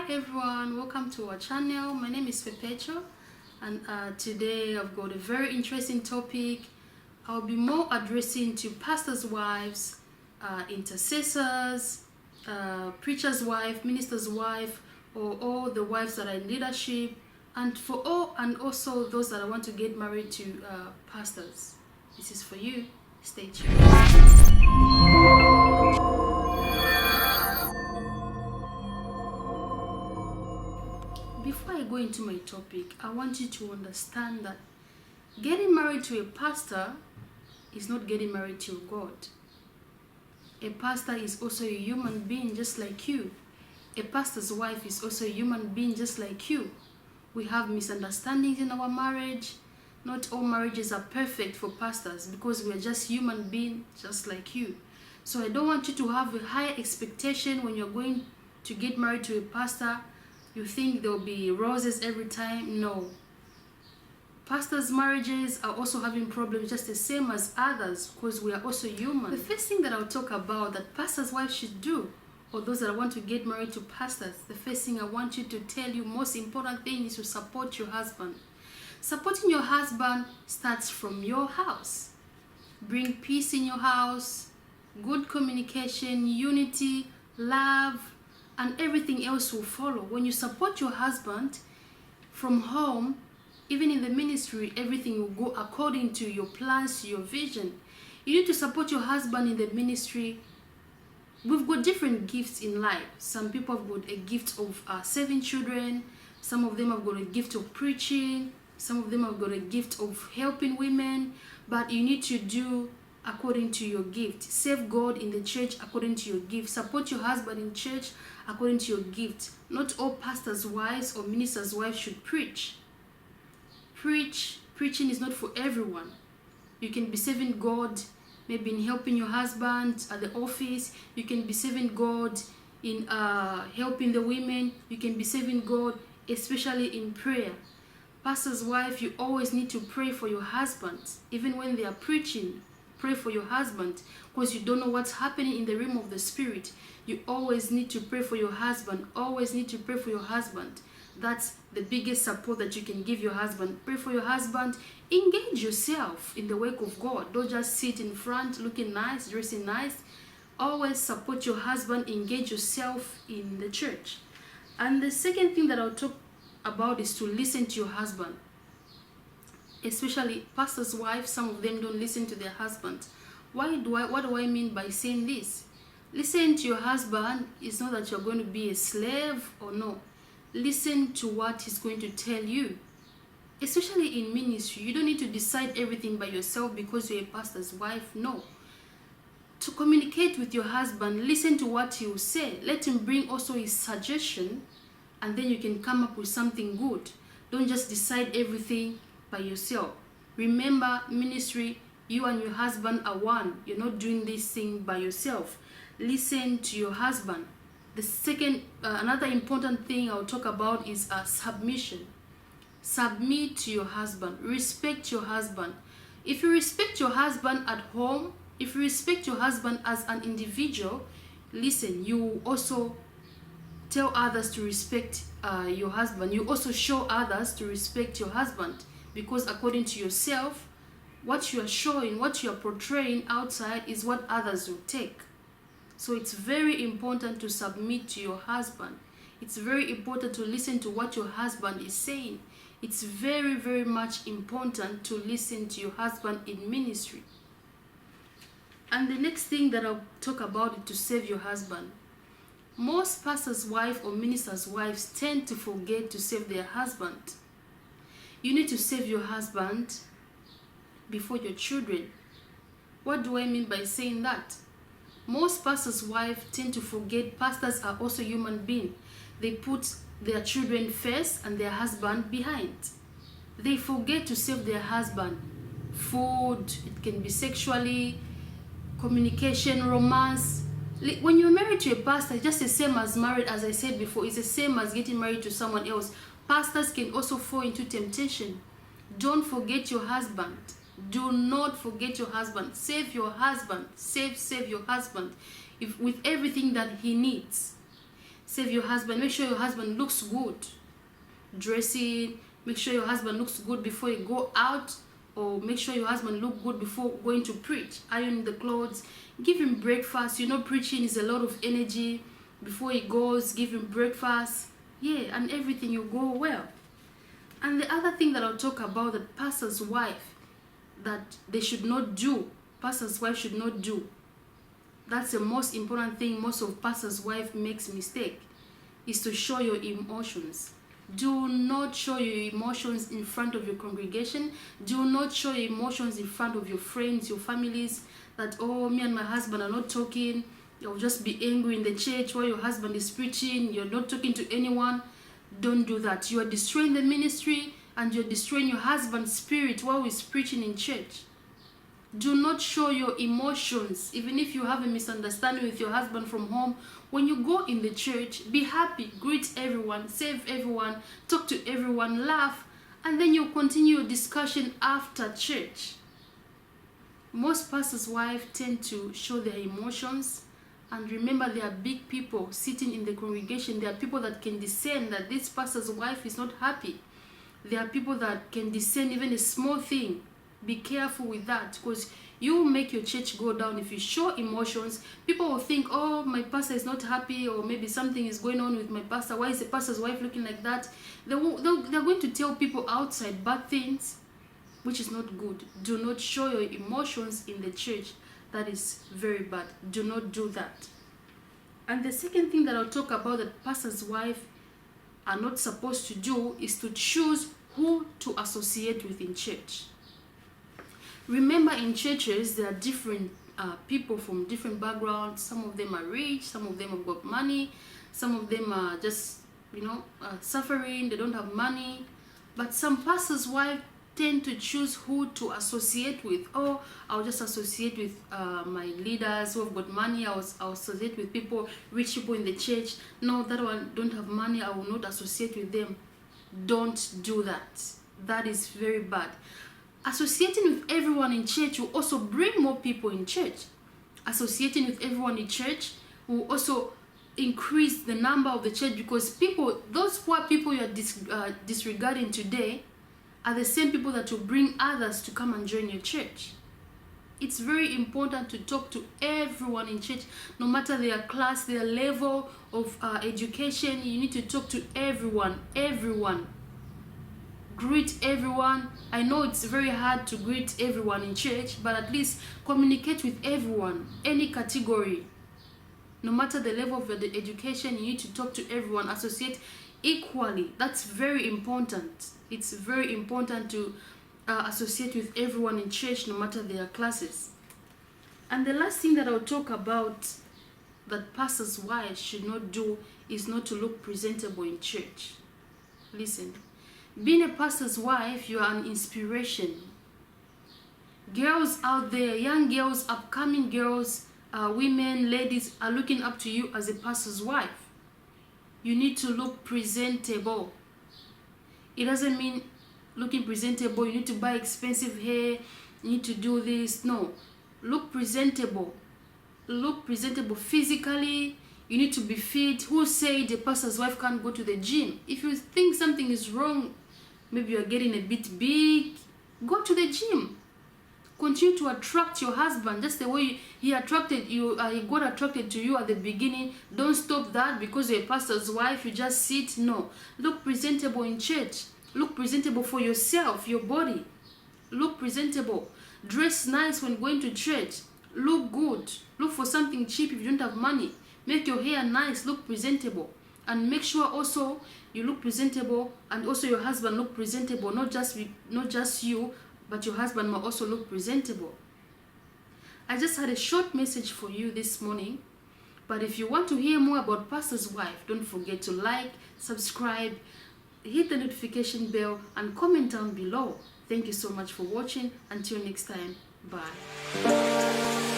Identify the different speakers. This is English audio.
Speaker 1: everyone, welcome to our channel. My name is Perpetua, and today I've got a very interesting topic. I'll be more addressing to pastors' wives, intercessors, preachers' wife, ministers' wife, or all the wives that are in leadership, and also those that I want to get married to pastors. This is for you. Stay tuned. Before I go into my topic, I want you to understand that getting married to a pastor is not getting married to God. A pastor is also a human being just like you. A pastor's wife is also a human being just like you. We have misunderstandings in our marriage. Not all marriages are perfect for pastors because we are just human beings just like you. So I don't want you to have a high expectation when you're going to get married to a pastor. You think there'll be roses every time. No. Pastors' marriages are also having problems just the same as others because we are also human. The first thing that I'll talk about that pastors' wives should do, or those that want to get married to pastors, the first thing I want you to tell you, most important thing is to support your husband. Supporting your husband starts from your house. Bring peace in your house, good communication, unity, love, and everything else will follow. When you support your husband from home, even in the ministry, everything will go according to your plans, your vision. You need to support your husband in the ministry. We've got different gifts in life. Some people have got a gift of saving children. Some of them have got a gift of preaching. Some of them have got a gift of helping women. But you need to do according to your gift. Serve God in the church according to your gift. Support your husband in church according to your gift. Not all pastors' wives or ministers' wives should preach. Preaching is not for everyone. You can be serving God maybe in helping your husband at the office. You can be serving God in helping the women. You can be serving God especially in prayer. Pastor's wife, you always need to pray for your husband. Even when they are preaching, pray for your husband because you don't know what's happening in the realm of the spirit. You always need to pray for your husband. Always need to pray for your husband. That's the biggest support that you can give your husband. Pray for your husband. Engage yourself in the work of God. Don't just sit in front looking nice, dressing nice. Always support your husband. Engage yourself in the church. And the second thing that I'll talk about is to listen to your husband. Especially pastors' wives, some of them don't listen to their husband. What do I mean by saying this? Listen to your husband is not that you're going to be a slave or no. Listen to what he's going to tell you. Especially in ministry, you don't need to decide everything by yourself because you're a pastor's wife. No. To communicate with your husband, listen to what he will say. Let him bring also his suggestion, and then you can come up with something good. Don't just decide everything by yourself. Remember, ministry, you and your husband are one. You're not doing this thing by yourself. Listen to your husband. The second, another important thing I'll talk about is submission. Submit to your husband. Respect your husband. If you respect your husband at home, if you respect your husband as an individual, listen, you also tell others to respect your husband. You also show others to respect your husband, because according to yourself, what you are showing, what you are portraying outside is what others will take. So it's very important to submit to your husband. It's very important to listen to what your husband is saying. It's very, very much important to listen to your husband in ministry. And the next thing that I'll talk about is to save your husband. Most pastors' wives or ministers' wives tend to forget to save their husband. You need to save your husband before your children. What do I mean by saying that? Most pastors' wives tend to forget pastors are also human beings. They put their children first and their husband behind. They forget to save their husband. Food, it can be sexually, communication, romance. When you're married to a pastor, it's just the same as married, as I said before. It's the same as getting married to someone else. Pastors can also fall into temptation. Don't forget your husband. Do not forget your husband. Save your husband. Save your husband with everything that he needs. Save your husband. Make sure your husband looks good. Dressing, make sure your husband looks good before you go out, or make sure your husband look good before going to preach. Iron the clothes, give him breakfast. You know, preaching is a lot of energy. Before he goes, give him breakfast. Yeah, and everything will go well. And the other thing that I'll talk about, that pastor's wife, that they should not do, pastor's wife should not do. That's the most important thing. Most of pastor's wife makes mistake, is to show your emotions. Do not show your emotions in front of your congregation. Do not show your emotions in front of your friends, your families, that, oh, me and my husband are not talking. You'll just be angry in the church while your husband is preaching. You're not talking to anyone. Don't do that. You are destroying the ministry, and you're destroying your husband's spirit while he's preaching in church. Do not show your emotions. Even if you have a misunderstanding with your husband from home, when you go in the church, be happy, greet everyone, save everyone, talk to everyone, laugh, and then you continue your discussion after church. Most pastors' wives tend to show their emotions, and remember, there are big people sitting in the congregation. There are people that can discern that this pastor's wife is not happy. There are people that can discern even a small thing. Be careful with that, because you will make your church go down. If you show emotions, people will think, oh, my pastor is not happy, or maybe something is going on with my pastor. Why is the pastor's wife looking like that? They're going to tell people outside bad things, which is not good. Do not show your emotions in the church. That is very bad. Do not do that. And the second thing that I'll talk about that pastor's wife are not supposed to do is to choose who to associate with in church. Remember, in churches, there are different people from different backgrounds. Some of them are rich, some of them have got money, some of them are just, suffering, they don't have money. But some pastors' wives tend to choose who to associate with. Oh, I'll just associate with my leaders who have got money. I'll associate with people, rich people in the church. No, that one don't have money, I will not associate with them. Don't do that. That is very bad. Associating with everyone in church will also bring more people in church. Associating with everyone in church will also increase the number of the church, because people, those poor people you are disregarding today, are the same people that will bring others to come and join your church. It's very important to talk to everyone in church, no matter their class, their level of education. You need to talk to everyone. Greet everyone. I know it's very hard to greet everyone in church, but at least communicate with everyone, any category. No matter the level of the education, you need to talk to everyone, associate equally. That's very important. It's very important to associate with everyone in church, no matter their classes. And the last thing that I'll talk about that pastors' wives should not do is not to look presentable in church. Listen, being a pastor's wife, you are an inspiration. Girls out there, young girls, upcoming girls, women, ladies are looking up to you as a pastor's wife. You need to look presentable. It doesn't mean looking presentable, you need to buy expensive hair, you need to do this. No, look presentable. Look presentable physically. You need to be fit. Who said the pastor's wife can't go to the gym? If you think something is wrong, maybe you're getting a bit big, go to the gym. Continue to attract your husband just the way he attracted you. He got attracted to you at the beginning. Don't stop that because you're a pastor's wife, you just sit. No, look presentable in church. Look presentable for yourself, your body. Look presentable. Dress nice when going to church. Look good. Look for something cheap if you don't have money. Make your hair nice. Look presentable. And make sure also you look presentable, and also your husband look presentable. Not just you, but your husband must also look presentable. I just had a short message for you this morning. But if you want to hear more about pastor's wife, don't forget to like, subscribe, hit the notification bell, and comment down below. Thank you so much for watching. Until next time, bye.